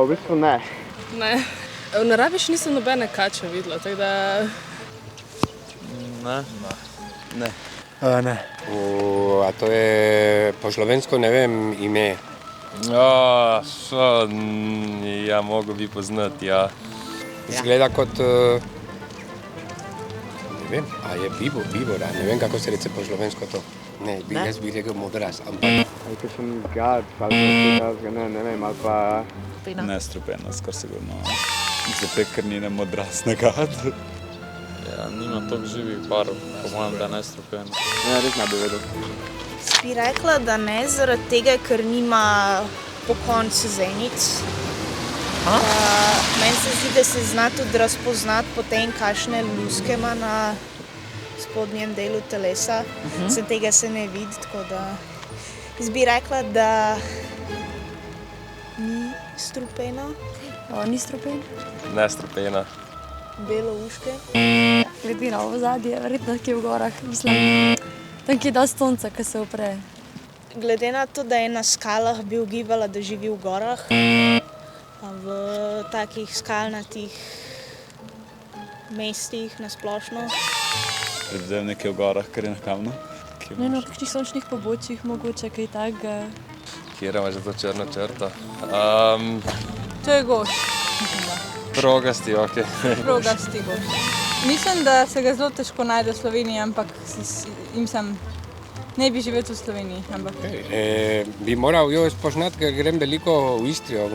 V bistvu ne. Ne. V naravi še nisem nobene kače videla, tako da... Ne. Ne. A to je po slovensko, ne vem, ime. Ja, mogo bi poznati, ja. Izgleda kot, ne vem, a je bivora, ne vem, kako se reče po slovensko to. Ne, jaz bi rekel modraz, ampak... Ali kakšen gad, ali pa ne vem, ali pa... Nestrupena, skoro sigurno. Zato, ker ni odraz gad. Ja, nima toliko živih barv, po mojem, da je nestrupen. Ne, res ne bi vedel. Bi rekla, da ne, zaradi tega, ker nima po koncu zenic. Meni se zdi, da se zna tudi razpoznati potem, kakšne luske ima na spodnjem delu telesa. Se tega se ne vidi, tako da... Jaz bi rekla, da ni strupena. Ni strupen. Nestrupena. Belouške. Glede na ozadje, verjetno kje v gorah, mislim. Tam, kje je dosti sonca, ko se upre. Glede na to, da je na skalah, bi ugibala, da živi v gorah. Pa v takih skalnatih mestih nasplošno. Predvsem nekje v gorah, ker je na kamnu. Ne, na kakšnih sončnih pobočjih, mogoče kaj takega. Kjera ima že to črno črto? To je goš. Rogasti, okej. Rogasti goš. Mislim, da se ga zelo težko najde v Sloveniji, ampak ne bi živel v Sloveniji. Bi moral jo spoznati, ker grem veliko v Istrijo.